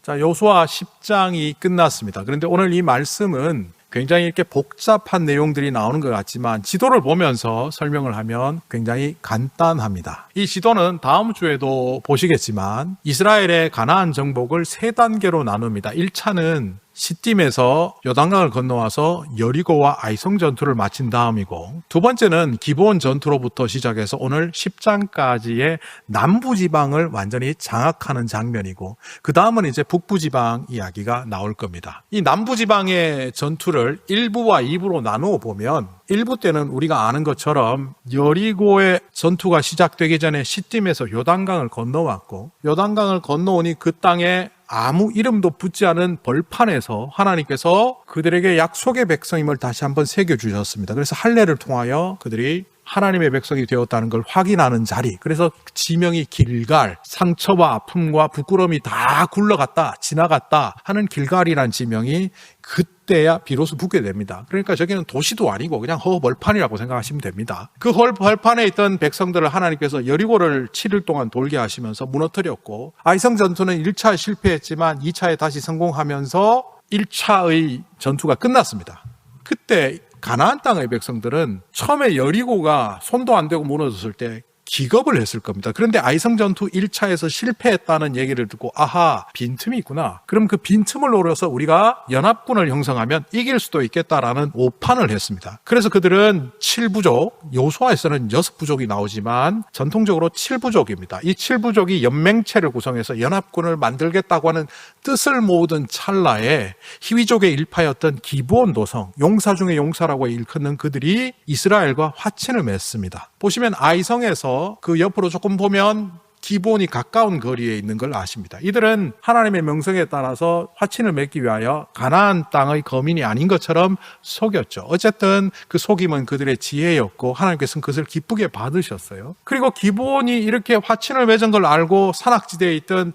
자, 여호수아 10장이 끝났습니다. 그런데 오늘 이 말씀은 굉장히 이렇게 복잡한 내용들이 나오는 것 같지만 지도를 보면서 설명을 하면 굉장히 간단합니다. 이 지도는 다음 주에도 보시겠지만 이스라엘의 가나안 정복을 세 단계로 나눕니다. 1차는 시딤에서 요단강을 건너와서 여리고와 아이성 전투를 마친 다음이고, 두 번째는 기브온 전투로부터 시작해서 오늘 10장까지의 남부지방을 완전히 장악하는 장면이고, 그 다음은 이제 북부지방 이야기가 나올 겁니다. 이 남부지방의 전투를 1부와 2부로 나누어 보면 1부 때는 우리가 아는 것처럼 여리고의 전투가 시작되기 전에 시딤에서 요단강을 건너왔고, 요단강을 건너오니 그 땅에 아무 이름도 붙지 않은 벌판에서 하나님께서 그들에게 약속의 백성임을 다시 한번 새겨주셨습니다. 그래서 할례를 통하여 그들이 하나님의 백성이 되었다는 걸 확인하는 자리, 그래서 지명이 길갈, 상처와 아픔과 부끄러움이 다 굴러갔다, 지나갔다 하는 길갈이라는 지명이 그때야 비로소 붙게 됩니다. 그러니까 저기는 도시도 아니고 그냥 허벌판이라고 생각하시면 됩니다. 그 허벌판에 있던 백성들을 하나님께서 여리고를 7일 동안 돌게 하시면서 무너뜨렸고, 아이성 전투는 1차 실패했지만 2차에 다시 성공하면서 1차의 전투가 끝났습니다. 그때 가나안 땅의 백성들은 처음에 여리고가 손도 안 대고 무너졌을 때 기겁을 했을 겁니다. 그런데 아이성 전투 1차에서 실패했다는 얘기를 듣고 아하, 빈틈이 있구나. 그럼 그 빈틈을 노려서 우리가 연합군을 형성하면 이길 수도 있겠다라는 오판을 했습니다. 그래서 그들은 7부족, 여호수아에서는 6부족이 나오지만 전통적으로 7부족입니다. 이 7부족이 연맹체를 구성해서 연합군을 만들겠다고 하는 뜻을 모으던 찰나에 희위족의 일파였던 기브온 도성, 용사 중에 용사라고 일컫는 그들이 이스라엘과 화친을 맺습니다. 보시면 아이성에서 그 옆으로 조금 보면 기브온이 가까운 거리에 있는 걸 아십니다. 이들은 하나님의 명성에 따라서 화친을 맺기 위하여 가나안 땅의 거민이 아닌 것처럼 속였죠. 어쨌든 그 속임은 그들의 지혜였고 하나님께서는 그것을 기쁘게 받으셨어요. 그리고 기브온이 이렇게 화친을 맺은 걸 알고 산악지대에 있던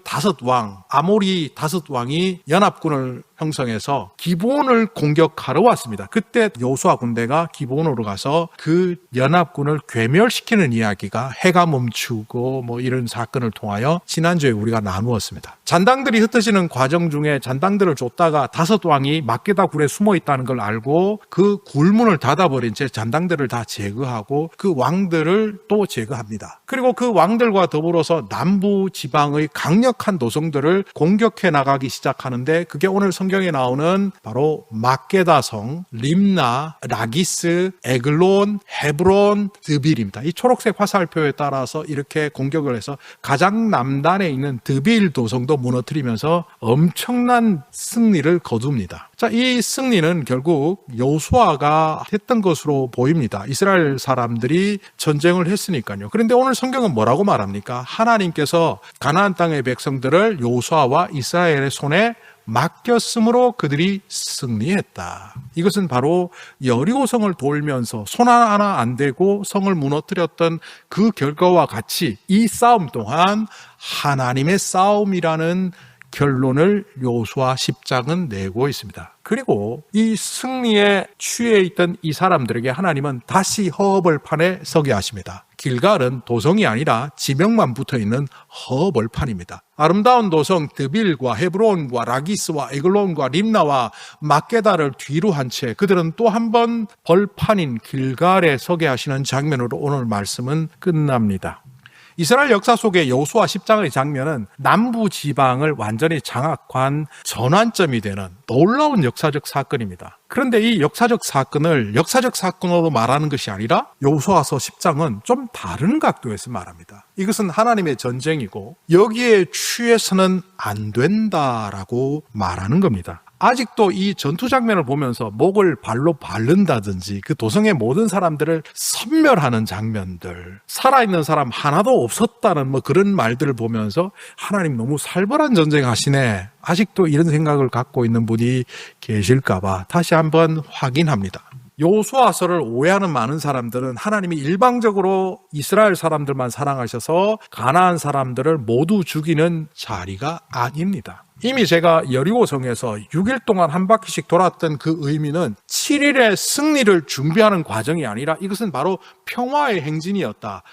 아모리 5왕이 연합군을 형성해서 기브온을 공격하러 왔습니다. 그때 여호수아 군대가 기브온으로 가서 그 연합군을 괴멸시키는 이야기가 해가 멈추고 뭐 이런 사건을 통하여 지난주에 우리가 나누었습니다. 잔당들이 흩어지는 과정 중에 잔당들을 쫓다가 5왕이 막게다 굴에 숨어 있다는 걸 알고 그 굴문을 닫아버린 채 잔당들을 다 제거하고 그 왕들을 또 제거합니다. 그리고 그 왕들과 더불어서 남부 지방의 강력한 도성들을 공격해 나가기 시작하는데, 그게 오늘 성경에 나오는 바로 막게다성, 림나, 라기스, 에글론, 헤브론, 드빌입니다. 이 초록색 화살표에 따라서 이렇게 공격을 해서 가장 남단에 있는 드빌 도성도 무너뜨리면서 엄청난 승리를 거둡니다. 자, 이 승리는 결국 여호수아가 했던 것으로 보입니다. 이스라엘 사람들이 전쟁을 했으니까요. 그런데 오늘 성경은 뭐라고 말합니까? 하나님께서 가나안 땅의 백성들을 여호수아와 이스라엘의 손에 맡겼으므로 그들이 승리했다. 이것은 바로 여리고성을 돌면서 손 하나 안 대고 성을 무너뜨렸던 그 결과와 같이 이 싸움 동안 하나님의 싸움이라는 결론을 여호수아 10장은 내고 있습니다. 그리고 이 승리에 취해 있던 이 사람들에게 하나님은 다시 허벌판에 서게 하십니다. 길갈은 도성이 아니라 지명만 붙어있는 허벌판입니다. 아름다운 도성 드빌과 헤브론과 라기스와 에글론과 림나와 막게다를 뒤로 한 채 그들은 또 한 번 벌판인 길갈에 서게 하시는 장면으로 오늘 말씀은 끝납니다. 이스라엘 역사 속의 여호수아 10장의 장면은 남부 지방을 완전히 장악한 전환점이 되는 놀라운 역사적 사건입니다. 그런데 이 역사적 사건을 역사적 사건으로 말하는 것이 아니라 여호수아서 10장은 좀 다른 각도에서 말합니다. 이것은 하나님의 전쟁이고 여기에 취해서는 안 된다라고 말하는 겁니다. 아직도 이 전투 장면을 보면서 목을 발로 밟는다든지 그 도성의 모든 사람들을 섬멸하는 장면들, 살아있는 사람 하나도 없었다는 뭐 그런 말들을 보면서 하나님 너무 살벌한 전쟁 하시네, 아직도 이런 생각을 갖고 있는 분이 계실까봐 다시 한번 확인합니다. 여호수아서를 오해하는 많은 사람들은 하나님이 일방적으로 이스라엘 사람들만 사랑하셔서 가나안 사람들을 모두 죽이는 자리가 아닙니다. 이미 제가 여리고성에서 6일 동안 한 바퀴씩 돌았던 그 의미는 7일의 승리를 준비하는 과정이 아니라 이것은 바로 평화의 행진이었다.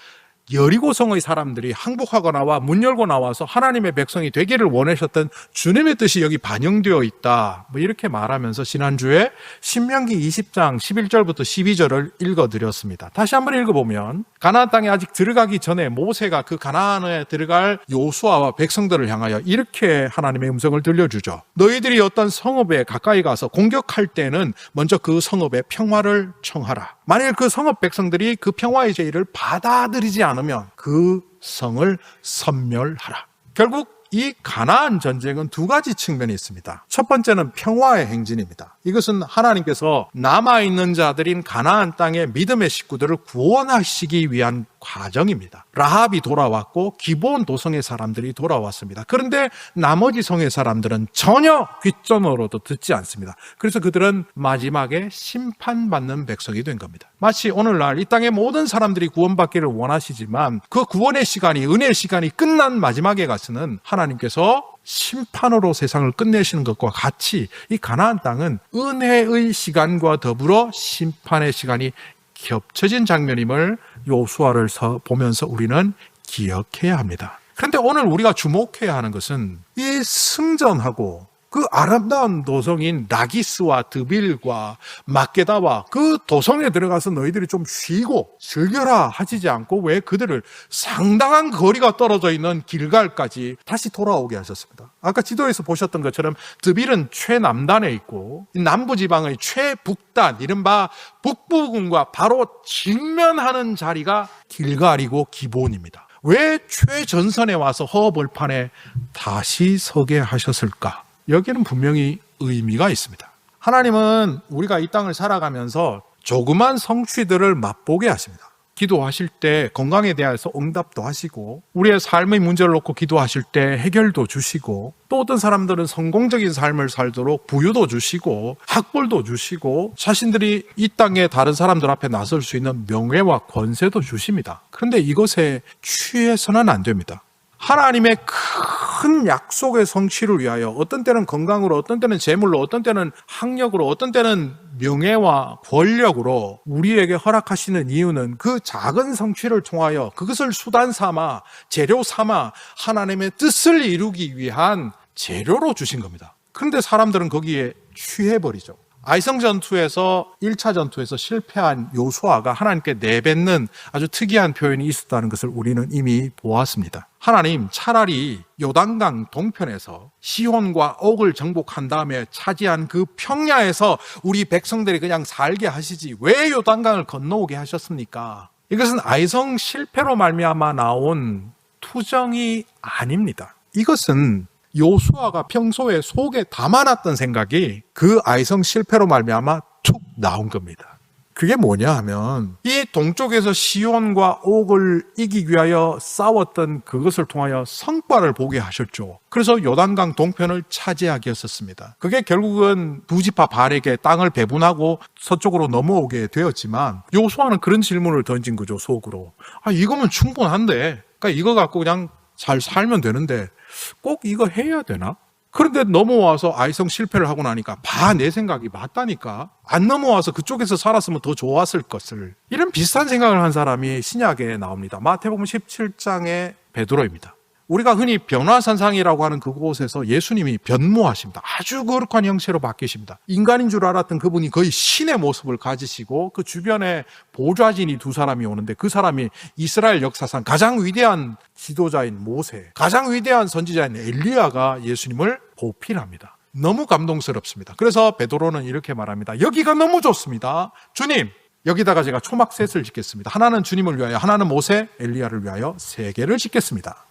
여리고성의 사람들이 항복하고 나와 문 열고 나와서 하나님의 백성이 되기를 원하셨던 주님의 뜻이 여기 반영되어 있다. 이렇게 말하면서 지난주에 신명기 20장 11절부터 12절을 읽어드렸습니다. 다시 한번 읽어보면 가나안 땅에 아직 들어가기 전에 모세가 그 가나안에 들어갈 요수아와 백성들을 향하여 이렇게 하나님의 음성을 들려주죠. 너희들이 어떤 성읍에 가까이 가서 공격할 때는 먼저 그 성읍에 평화를 청하라. 만일 그 성읍 백성들이 그 평화의 제의를 받아들이지 않으면 그 성을 섬멸하라. 결국 이 가나안 전쟁은 두 가지 측면이 있습니다. 첫 번째는 평화의 행진입니다. 이것은 하나님께서 남아있는 자들인 가나안 땅의 믿음의 식구들을 구원하시기 위한 과정입니다. 라합이 돌아왔고 기브온 도성의 사람들이 돌아왔습니다. 그런데 나머지 성의 사람들은 전혀 귓전으로도 듣지 않습니다. 그래서 그들은 마지막에 심판받는 백성이 된 겁니다. 마치 오늘날 이 땅의 모든 사람들이 구원받기를 원하시지만 그 구원의 시간이, 은혜의 시간이 끝난 마지막에 가서는 하나님께서 심판으로 세상을 끝내시는 것과 같이 이 가나안 땅은 은혜의 시간과 더불어 심판의 시간이 겹쳐진 장면임을 요수아를 보면서 우리는 기억해야 합니다. 그런데 오늘 우리가 주목해야 하는 것은 이 승전하고 그 아름다운 도성인 라기스와 드빌과 막게다와 그 도성에 들어가서 너희들이 좀 쉬고 즐겨라 하시지 않고 왜 그들을 상당한 거리가 떨어져 있는 길갈까지 다시 돌아오게 하셨습니다. 아까 지도에서 보셨던 것처럼 드빌은 최남단에 있고 남부지방의 최북단, 이른바 북부군과 바로 직면하는 자리가 길갈이고 기브온입니다. 왜 최전선에 와서 허벌판에 다시 서게 하셨을까? 여기는 분명히 의미가 있습니다. 하나님은 우리가 이 땅을 살아가면서 조그만 성취들을 맛보게 하십니다. 기도하실 때 건강에 대해서 응답도 하시고, 우리의 삶의 문제를 놓고 기도하실 때 해결도 주시고, 또 어떤 사람들은 성공적인 삶을 살도록 부유도 주시고 학벌도 주시고 자신들이 이 땅에 다른 사람들 앞에 나설 수 있는 명예와 권세도 주십니다. 그런데 이것에 취해서는 안 됩니다. 하나님의 큰 약속의 성취를 위하여 어떤 때는 건강으로, 어떤 때는 재물로, 어떤 때는 학력으로, 어떤 때는 명예와 권력으로 우리에게 허락하시는 이유는 그 작은 성취를 통하여 그것을 수단 삼아, 재료 삼아 하나님의 뜻을 이루기 위한 재료로 주신 겁니다. 그런데 사람들은 거기에 취해버리죠. 아이성 전투에서 1차 전투에서 실패한 요수아가 하나님께 내뱉는 아주 특이한 표현이 있었다는 것을 우리는 이미 보았습니다. 하나님, 차라리 요단강 동편에서 시혼과 옥을 정복한 다음에 차지한 그 평야에서 우리 백성들이 그냥 살게 하시지 왜 요단강을 건너오게 하셨습니까? 이것은 아이성 실패로 말미암아 나온 투정이 아닙니다. 이것은 요수아가 평소에 속에 담아놨던 생각이 그 아이성 실패로 말미암아 툭 나온 겁니다. 그게 뭐냐 하면 이 동쪽에서 시온과 옥을 이기기 위하여 싸웠던 그것을 통하여 성과를 보게 하셨죠. 그래서 요단강 동편을 차지하게 했었습니다. 그게 결국은 두 지파 발에게 땅을 배분하고 서쪽으로 넘어오게 되었지만 요수아는 그런 질문을 던진 거죠. 속으로. 이거면 충분한데, 그러니까 이거 갖고 그냥 잘 살면 되는데 꼭 이거 해야 되나? 그런데 넘어와서 아이성 실패를 하고 나니까 내 생각이 맞다니까. 안 넘어와서 그쪽에서 살았으면 더 좋았을 것을. 이런 비슷한 생각을 한 사람이 신약에 나옵니다. 마태복음 17장의 베드로입니다. 우리가 흔히 변화산상이라고 하는 그곳에서 예수님이 변모하십니다. 아주 거룩한 형체로 바뀌십니다. 인간인 줄 알았던 그분이 거의 신의 모습을 가지시고 그 주변에 보좌진이 두 사람이 오는데 그 사람이 이스라엘 역사상 가장 위대한 지도자인 모세, 가장 위대한 선지자인 엘리야가 예수님을 보필합니다. 너무 감동스럽습니다. 그래서 베드로는 이렇게 말합니다. 여기가 너무 좋습니다. 주님, 여기다가 제가 초막셋을 짓겠습니다. 하나는 주님을 위하여, 하나는 모세, 엘리야를 위하여 3개를 짓겠습니다.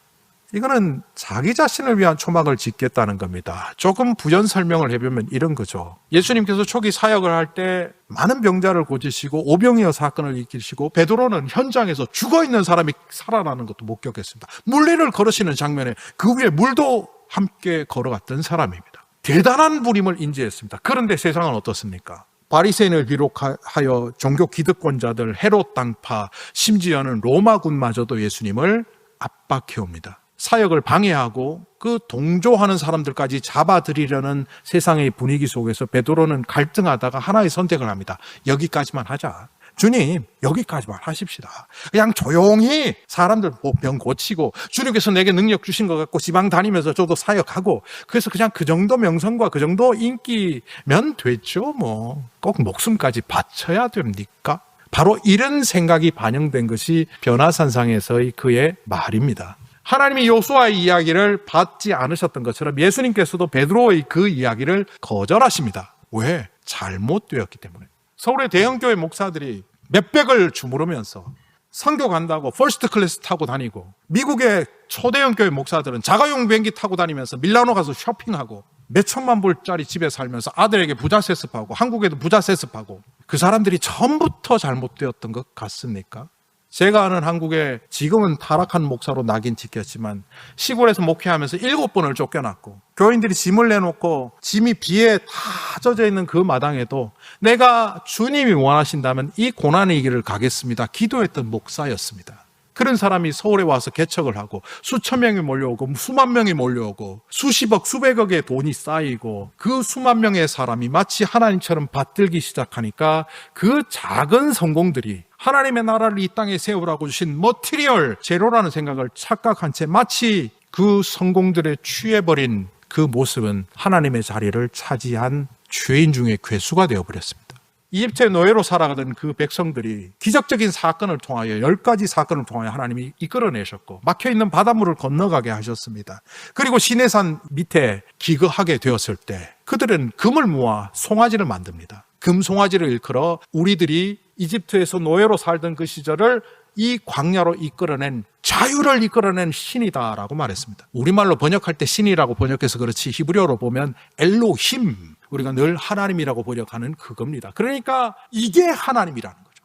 이거는 자기 자신을 위한 초막을 짓겠다는 겁니다. 조금 부연 설명을 해보면 이런 거죠. 예수님께서 초기 사역을 할 때 많은 병자를 고치시고 오병이어 사건을 일으키시고 베드로는 현장에서 죽어있는 사람이 살아나는 것도 목격했습니다. 물리를 걸으시는 장면에 그 위에 물도 함께 걸어갔던 사람입니다. 대단한 부림을 인지했습니다. 그런데 세상은 어떻습니까? 바리새인을 비롯하여 종교 기득권자들, 헤롯 당파, 심지어는 로마군마저도 예수님을 압박해옵니다. 사역을 방해하고 그 동조하는 사람들까지 잡아들이려는 세상의 분위기 속에서 베드로는 갈등하다가 하나의 선택을 합니다. 여기까지만 하자. 주님, 여기까지만 하십시다. 그냥 조용히 사람들 병 고치고, 주님께서 내게 능력 주신 것 같고 지방 다니면서 저도 사역하고, 그래서 그냥 그 정도 명성과 그 정도 인기면 됐죠. 뭐 꼭 목숨까지 바쳐야 됩니까? 바로 이런 생각이 반영된 것이 변화산상에서의 그의 말입니다. 하나님이 요수아의 이야기를 받지 않으셨던 것처럼 예수님께서도 베드로의 그 이야기를 거절하십니다. 왜? 잘못되었기 때문에. 서울의 대형교회 목사들이 몇백을 주무르면서 선교 간다고 퍼스트 클래스 타고 다니고, 미국의 초대형 교회 목사들은 자가용 비행기 타고 다니면서 밀라노 가서 쇼핑하고 몇천만 불짜리 집에 살면서 아들에게 부자 세습하고 한국에도 부자 세습하고, 그 사람들이 처음부터 잘못되었던 것 같습니까? 제가 아는 한국에 지금은 타락한 목사로 낙인 찍혔지만 시골에서 목회하면서 7번을 쫓겨났고, 교인들이 짐을 내놓고 짐이 비에 다 젖어 있는 그 마당에도 내가 주님이 원하신다면 이 고난의 길을 가겠습니다 기도했던 목사였습니다. 그런 사람이 서울에 와서 개척을 하고 수천 명이 몰려오고 수만 명이 몰려오고 수십억 수백억의 돈이 쌓이고, 그 수만 명의 사람이 마치 하나님처럼 받들기 시작하니까 그 작은 성공들이 하나님의 나라를 이 땅에 세우라고 주신 머티리얼 재료라는 생각을 착각한 채 마치 그 성공들에 취해버린 그 모습은 하나님의 자리를 차지한 죄인 중에 괴수가 되어버렸습니다. 이집트의 노예로 살아가던 그 백성들이 기적적인 사건을 통하여 10가지 사건을 통하여 하나님이 이끌어내셨고 막혀있는 바닷물을 건너가게 하셨습니다. 그리고 시내산 밑에 기거하게 되었을 때 그들은 금을 모아 송아지를 만듭니다. 금 송아지를 일컬어 우리들이 이집트에서 노예로 살던 그 시절을 이 광야로 이끌어낸, 자유를 이끌어낸 신이다라고 말했습니다. 우리말로 번역할 때 신이라고 번역해서 그렇지 히브리어로 보면 엘로힘, 우리가 늘 하나님이라고 번역하는 그겁니다. 그러니까 이게 하나님이라는 거죠.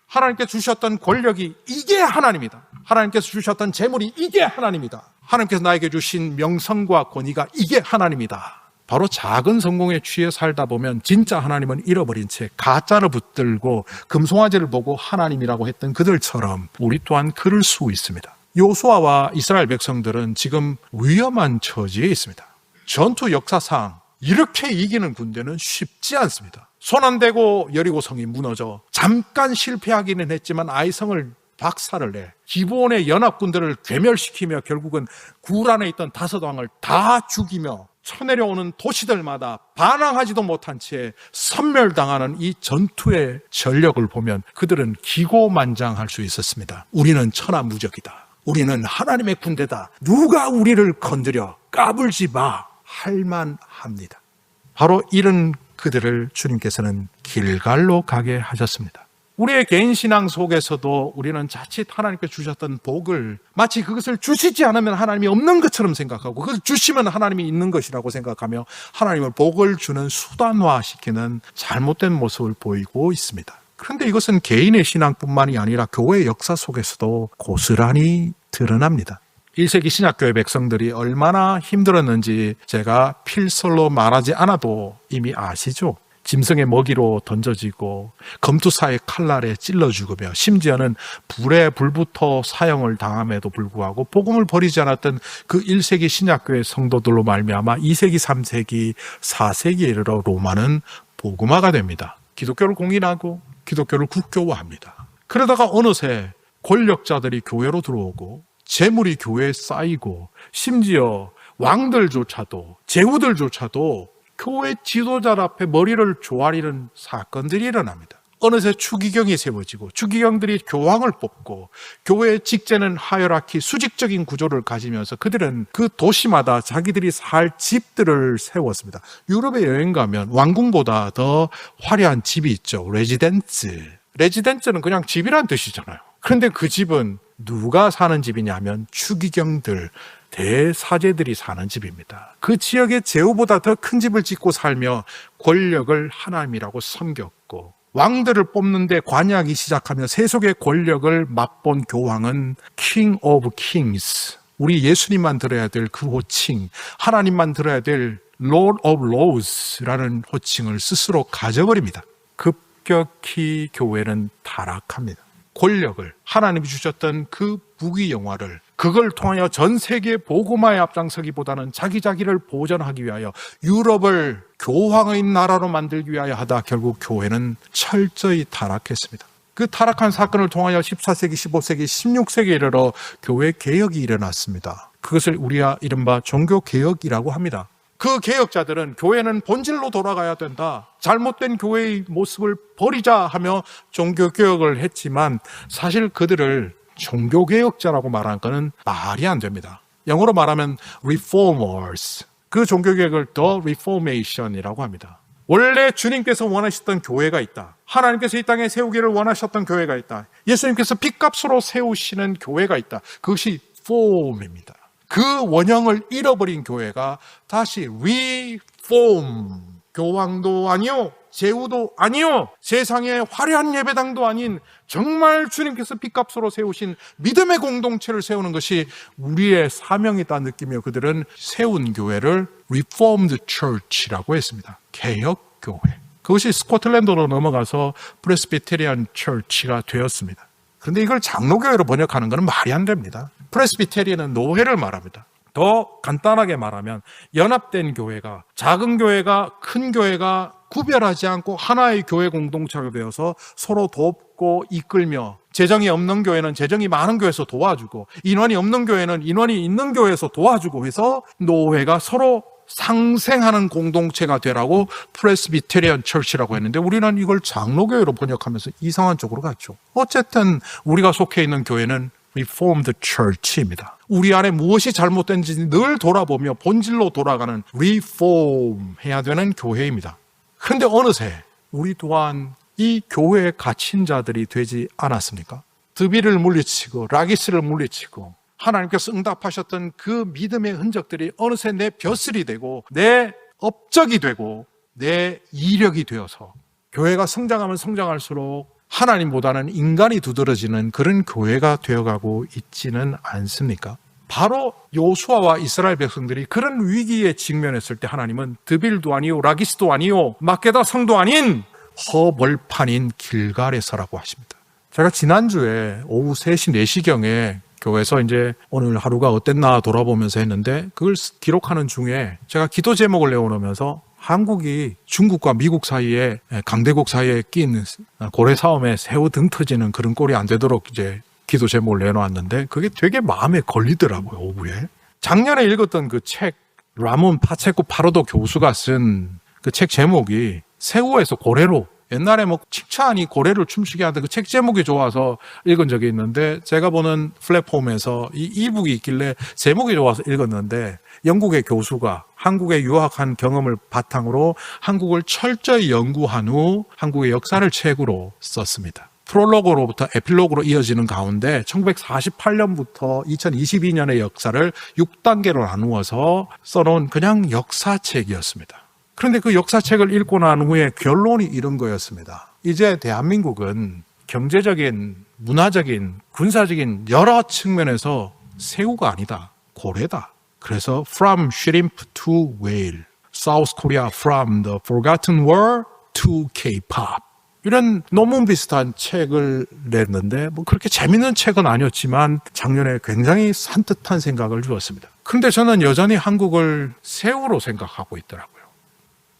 하나님께 주셨던 권력이 이게 하나님이다. 하나님께서 주셨던 재물이 이게 하나님이다. 하나님께서 나에게 주신 명성과 권위가 이게 하나님이다. 바로 작은 성공에 취해 살다 보면 진짜 하나님은 잃어버린 채 가짜를 붙들고 금송아지를 보고 하나님이라고 했던 그들처럼 우리 또한 그럴 수 있습니다. 요수아와 이스라엘 백성들은 지금 위험한 처지에 있습니다. 전투 역사상 이렇게 이기는 군대는 쉽지 않습니다. 손 안 대고 여리고성이 무너져 잠깐 실패하기는 했지만 아이성을 박살을 내 기브온의 연합군들을 괴멸시키며 결국은 굴 안에 있던 5왕을 다 죽이며 쳐내려오는 도시들마다 반항하지도 못한 채 섬멸당하는 이 전투의 전력을 보면 그들은 기고만장할 수 있었습니다. 우리는 천하무적이다. 우리는 하나님의 군대다. 누가 우리를 건드려 까불지 마. 할만합니다. 바로 이런 그들을 주님께서는 길갈로 가게 하셨습니다. 우리의 개인 신앙 속에서도 우리는 자칫 하나님께 주셨던 복을 마치 그것을 주시지 않으면 하나님이 없는 것처럼 생각하고, 그것을 주시면 하나님이 있는 것이라고 생각하며 하나님을 복을 주는 수단화시키는 잘못된 모습을 보이고 있습니다. 그런데 이것은 개인의 신앙뿐만이 아니라 교회의 역사 속에서도 고스란히 드러납니다. 1세기 신약교회 백성들이 얼마나 힘들었는지 제가 필설로 말하지 않아도 이미 아시죠? 짐승의 먹이로 던져지고 검투사의 칼날에 찔러 죽으며 심지어는 불에 불부터 사형을 당함에도 불구하고 복음을 버리지 않았던 그 1세기 신약교회 성도들로 말미암아 2세기, 3세기, 4세기에 이르러 로마는 복음화가 됩니다. 기독교를 공인하고 기독교를 국교화합니다. 그러다가 어느새 권력자들이 교회로 들어오고 재물이 교회에 쌓이고 심지어 왕들조차도 제후들조차도 교회 지도자 앞에 머리를 조아리는 사건들이 일어납니다. 어느새 추기경이 세워지고 추기경들이 교황을 뽑고 교회의 직제는 하이라키 수직적인 구조를 가지면서 그들은 그 도시마다 자기들이 살 집들을 세웠습니다. 유럽에 여행 가면 왕궁보다 더 화려한 집이 있죠. 레지덴츠. 레지덴츠는 그냥 집이란 뜻이잖아요. 그런데 그 집은 누가 사는 집이냐면 추기경들, 대사제들이 사는 집입니다. 그 지역의 제후보다 더 큰 집을 짓고 살며 권력을 하나님이라고 섬겼고, 왕들을 뽑는데 관여하기 시작하며 세속의 권력을 맛본 교황은 King of Kings, 우리 예수님만 들어야 될 그 호칭, 하나님만 들어야 될 Lord of Lords라는 호칭을 스스로 가져버립니다. 급격히 교회는 타락합니다. 권력을, 하나님이 주셨던 그 부귀영화를, 그걸 통하여 전 세계 복음화에 앞장서기보다는 자기를 보존하기 위하여 유럽을 교황의 나라로 만들기 위하여 하다 결국 교회는 철저히 타락했습니다. 그 타락한 사건을 통하여 14세기, 15세기, 16세기에 이르러 교회 개혁이 일어났습니다. 그것을 우리가 이른바 종교개혁이라고 합니다. 그 개혁자들은 교회는 본질로 돌아가야 된다, 잘못된 교회의 모습을 버리자 하며 종교개혁을 했지만 사실 그들을 종교개혁자라고 말하는 것은 말이 안 됩니다. 영어로 말하면 reformers, 그 종교개혁을 The Reformation이라고 합니다. 원래 주님께서 원하셨던 교회가 있다, 하나님께서 이 땅에 세우기를 원하셨던 교회가 있다, 예수님께서 핏값으로 세우시는 교회가 있다. 그것이 form입니다. 그 원형을 잃어버린 교회가 다시 reform, 교황도 아니요, 제후도 아니요, 세상의 화려한 예배당도 아닌 정말 주님께서 핏값으로 세우신 믿음의 공동체를 세우는 것이 우리의 사명이다 느끼며 그들은 세운 교회를 Reformed Church라고 했습니다. 개혁교회. 그것이 스코틀랜드로 넘어가서 프레스비테리안 처치가 되었습니다. 그런데 이걸 장로교회로 번역하는 것은 말이 안 됩니다. 프레스비테리안은 노회를 말합니다. 더 간단하게 말하면 연합된 교회가, 작은 교회가 큰 교회가 구별하지 않고 하나의 교회 공동체가 되어서 서로 돕고 이끌며, 재정이 없는 교회는 재정이 많은 교회에서 도와주고, 인원이 없는 교회는 인원이 있는 교회에서 도와주고 해서 노회가 서로 상생하는 공동체가 되라고 프레스비테리안 처치라고 했는데 우리는 이걸 장로교회로 번역하면서 이상한 쪽으로 갔죠. 어쨌든 우리가 속해 있는 교회는 Reformed Church입니다. 우리 안에 무엇이 잘못된지 늘 돌아보며 본질로 돌아가는 Reform 해야 되는 교회입니다. 그런데 어느새 우리 또한 이 교회에 갇힌 자들이 되지 않았습니까? 드비를 물리치고 라기스를 물리치고 하나님께서 응답하셨던 그 믿음의 흔적들이 어느새 내 벼슬이 되고 내 업적이 되고 내 이력이 되어서 교회가 성장하면 성장할수록 하나님보다는 인간이 두드러지는 그런 교회가 되어가고 있지는 않습니까? 바로 요수아와 이스라엘 백성들이 그런 위기에 직면했을 때 하나님은 드빌도 아니요, 라기스도 아니요, 막게다 성도 아닌 허벌판인 길갈에서라고 하십니다. 제가 지난주에 오후 3시, 4시경에 교회에서 이제 오늘 하루가 어땠나 돌아보면서 했는데 그걸 기록하는 중에 제가 기도 제목을 내어놓으면서 한국이 중국과 미국 사이에, 강대국 사이에 낀 고래 싸움에 새우 등 터지는 그런 꼴이 안 되도록 이제 기도 제목을 내놓았는데 그게 되게 마음에 걸리더라고요, 오후에. 작년에 읽었던 그 책, 라몬 파체코 파로도 교수가 쓴 그 책 제목이 새우에서 고래로, 옛날에 뭐 칭찬이 고래를 춤추게 하는데 그 책 제목이 좋아서 읽은 적이 있는데 제가 보는 플랫폼에서 이 이북이 있길래 제목이 좋아서 읽었는데 영국의 교수가 한국에 유학한 경험을 바탕으로 한국을 철저히 연구한 후 한국의 역사를 책으로 썼습니다. 프롤로그로부터 에필로그로 이어지는 가운데 1948년부터 2022년의 역사를 6단계로 나누어서 써놓은 그냥 역사책이었습니다. 그런데 그 역사책을 읽고 난 후에 결론이 이런 거였습니다. 이제 대한민국은 경제적인, 문화적인, 군사적인 여러 측면에서 새우가 아니다, 고래다. 그래서 From Shrimp to Whale, South Korea from the Forgotten War to K-pop, 이런 논문 비슷한 책을 냈는데 뭐 그렇게 재밌는 책은 아니었지만 작년에 굉장히 산뜻한 생각을 주었습니다. 그런데 저는 여전히 한국을 새우로 생각하고 있더라고요.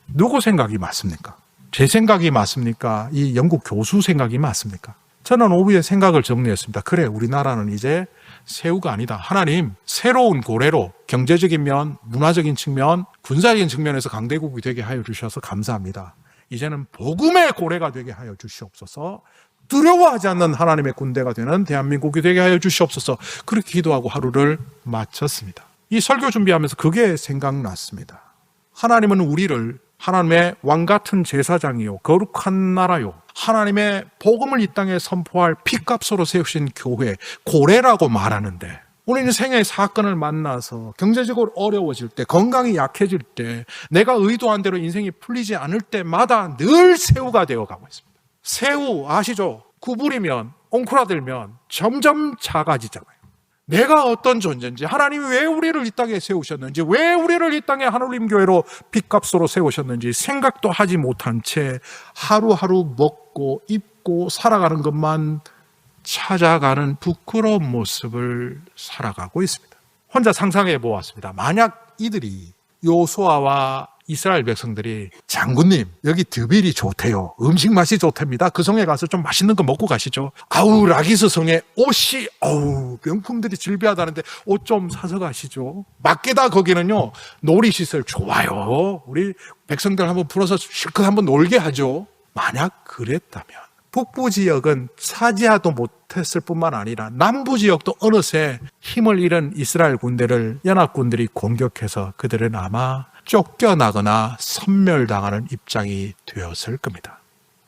누구 생각이 맞습니까? 제 생각이 맞습니까? 이 영국 교수 생각이 맞습니까? 저는 오후에 생각을 정리했습니다. 그래, 우리나라는 이제 새우가 아니다. 하나님, 새로운 고래로 경제적인 면, 문화적인 측면, 군사적인 측면에서 강대국이 되게 하여 주셔서 감사합니다. 이제는 복음의 고래가 되게 하여 주시옵소서. 두려워하지 않는 하나님의 군대가 되는 대한민국이 되게 하여 주시옵소서. 그렇게 기도하고 하루를 마쳤습니다. 이 설교 준비하면서 그게 생각났습니다. 하나님은 우리를 하나님의 왕같은 제사장이요, 거룩한 나라요, 하나님의 복음을 이 땅에 선포할 핏값으로 세우신 교회, 고래라고 말하는데 우리는 생애의 사건을 만나서 경제적으로 어려워질 때, 건강이 약해질 때, 내가 의도한 대로 인생이 풀리지 않을 때마다 늘 새우가 되어가고 있습니다. 새우 아시죠? 구부리면, 옹크라들면 점점 작아지잖아요. 내가 어떤 존재인지, 하나님이 왜 우리를 이 땅에 세우셨는지, 왜 우리를 이 땅에 하늘님 교회로 핏값으로 세우셨는지 생각도 하지 못한 채 하루하루 먹고 입고 살아가는 것만 찾아가는 부끄러운 모습을 살아가고 있습니다. 혼자 상상해 보았습니다. 만약 이들이 요수아와 이스라엘 백성들이 장군님 여기 드빌이 좋대요. 음식 맛이 좋답니다. 그 성에 가서 좀 맛있는 거 먹고 가시죠. 아우 라기스 성에 옷이 명품들이 질비하다는데 옷 좀 사서 가시죠. 막게다 거기는요 놀이시설 좋아요. 우리 백성들 한번 풀어서 실컷 한번 놀게 하죠. 만약 그랬다면 북부 지역은 차지하도 못했을 뿐만 아니라 남부 지역도 어느새 힘을 잃은 이스라엘 군대를 연합군들이 공격해서 그들은 아마 쫓겨나거나 섬멸당하는 입장이 되었을 겁니다.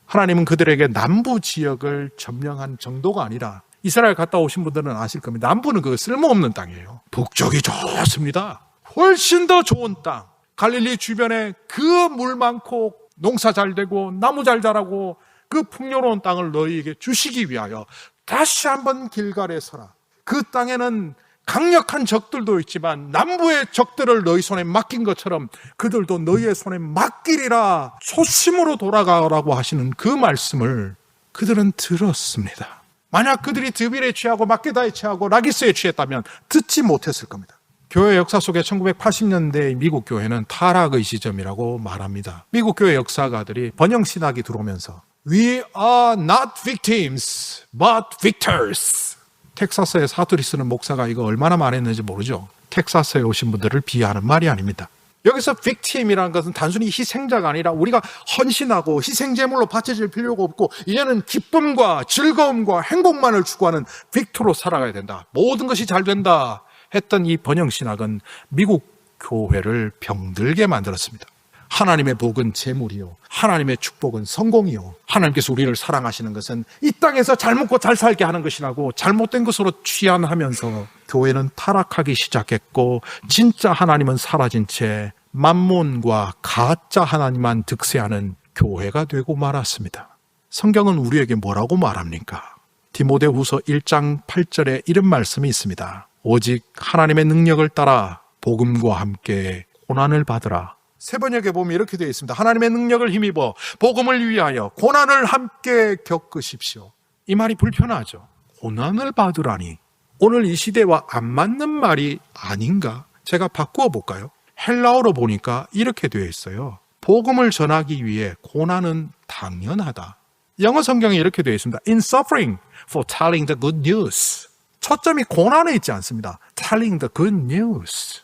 하나님은 그들에게 남부 지역을 점령한 정도가 아니라 이스라엘 갔다 오신 분들은 아실 겁니다. 남부는 그 쓸모없는 땅이에요. 북쪽이 좋습니다. 훨씬 더 좋은 땅. 갈릴리 주변에 그 물 많고 농사 잘 되고 나무 잘 자라고 그 풍요로운 땅을 너희에게 주시기 위하여 다시 한번 길갈에 서라. 그 땅에는 강력한 적들도 있지만 남부의 적들을 너희 손에 맡긴 것처럼 그들도 너희의 손에 맡기리라. 초심으로 돌아가라고 하시는 그 말씀을 그들은 들었습니다. 만약 그들이 드빌에 취하고 막게다에 취하고 라기스에 취했다면 듣지 못했을 겁니다. 교회 역사 속에 1980년대의 미국 교회는 타락의 시점이라고 말합니다. 미국 교회 역사가들이 번영신학이 들어오면서 We are not victims, but victors. 텍사스의 사투리 쓰는 목사가 이거 얼마나 말했는지 모르죠. 텍사스에 오신 분들을 비하하는 말이 아닙니다. 여기서 victim이라는 것은 단순히 희생자가 아니라 우리가 헌신하고 희생제물로 바쳐질 필요가 없고 이제는 기쁨과 즐거움과 행복만을 추구하는 빅토로 살아가야 된다. 모든 것이 잘 된다 했던 이 번영신학은 미국 교회를 병들게 만들었습니다. 하나님의 복은 재물이요, 하나님의 축복은 성공이요, 하나님께서 우리를 사랑하시는 것은 이 땅에서 잘 먹고 잘 살게 하는 것이라고 잘못된 것으로 취한하면서 교회는 타락하기 시작했고 진짜 하나님은 사라진 채 만몬과 가짜 하나님만 득세하는 교회가 되고 말았습니다. 성경은 우리에게 뭐라고 말합니까? 디모데후서 1장 8절에 이런 말씀이 있습니다. 오직 하나님의 능력을 따라 복음과 함께 고난을 받으라. 세번역에 보면 이렇게 되어 있습니다. 하나님의 능력을 힘입어 복음을 위하여 고난을 함께 겪으십시오. 이 말이 불편하죠. 고난을 받으라니 오늘 이 시대와 안 맞는 말이 아닌가? 제가 바꾸어 볼까요? 헬라어로 보니까 이렇게 되어 있어요. 복음을 전하기 위해 고난은 당연하다. 영어 성경에 이렇게 되어 있습니다. In suffering for telling the good news. 초점이 고난에 있지 않습니다. Telling the good news.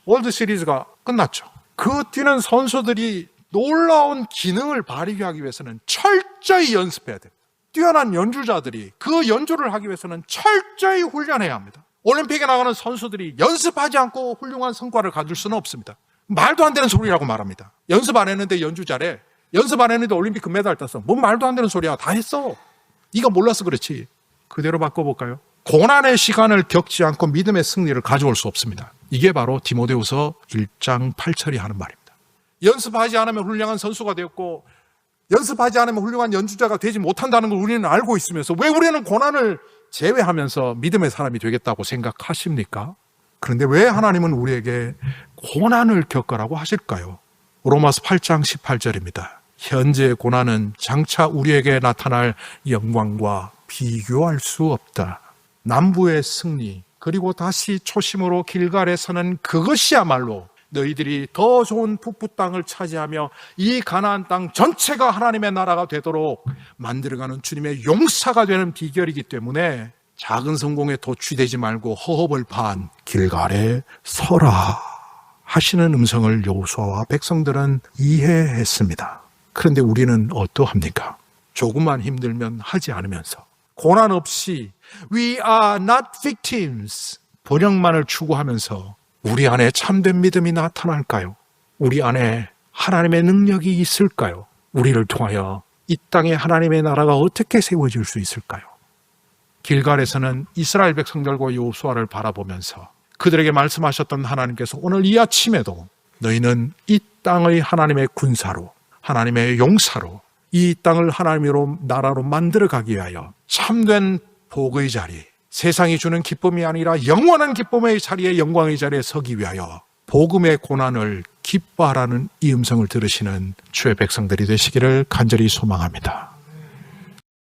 월드 시리즈가 끝났죠. 그 뛰는 선수들이 놀라운 기능을 발휘하기 위해서는 철저히 연습해야 됩니다. 뛰어난 연주자들이 그 연주를 하기 위해서는 철저히 훈련해야 합니다. 올림픽에 나가는 선수들이 연습하지 않고 훌륭한 성과를 가질 수는 없습니다. 말도 안 되는 소리라고 말합니다. 연습 안 했는데 연주 잘해. 연습 안 했는데 올림픽 금메달 땄어. 뭔 말도 안 되는 소리야. 다 했어. 네가 몰라서 그렇지. 그대로 바꿔볼까요? 고난의 시간을 겪지 않고 믿음의 승리를 가져올 수 없습니다. 이게 바로 디모데후서 1장 8절이 하는 말입니다. 연습하지 않으면 훌륭한 선수가 되었고 연습하지 않으면 훌륭한 연주자가 되지 못한다는 걸 우리는 알고 있으면서 왜 우리는 고난을 제외하면서 믿음의 사람이 되겠다고 생각하십니까? 그런데 왜 하나님은 우리에게 고난을 겪으라고 하실까요? 로마서 8장 18절입니다. 현재의 고난은 장차 우리에게 나타날 영광과 비교할 수 없다. 남부의 승리 그리고 다시 초심으로 길갈에 서는 그것이야말로 너희들이 더 좋은 북부 땅을 차지하며 이 가나안 땅 전체가 하나님의 나라가 되도록 만들어가는 주님의 용사가 되는 비결이기 때문에 작은 성공에 도취되지 말고 허허벌판 길갈에 서라 하시는 음성을 여호수아와 백성들은 이해했습니다. 그런데 우리는 어떠합니까? 조금만 힘들면 하지 않으면서 고난 없이 We are not victims 번영만을 추구하면서 우리 안에 참된 믿음이 나타날까요? 우리 안에 하나님의 능력이 있을까요? 우리를 통하여 이 땅에 하나님의 나라가 어떻게 세워질 수 있을까요? 길갈에서는 이스라엘 백성들과 여호수아를 바라보면서 그들에게 말씀하셨던 하나님께서 오늘 이 아침에도 너희는 이 땅의 하나님의 군사로 하나님의 용사로 이 땅을 하나님으로 나라로 만들어가기 위하여 참된 복의 자리, 세상이 주는 기쁨이 아니라 영원한 기쁨의 자리에 영광의 자리에 서기 위하여 복음의 고난을 기뻐하라는 이 음성을 들으시는 주의 백성들이 되시기를 간절히 소망합니다.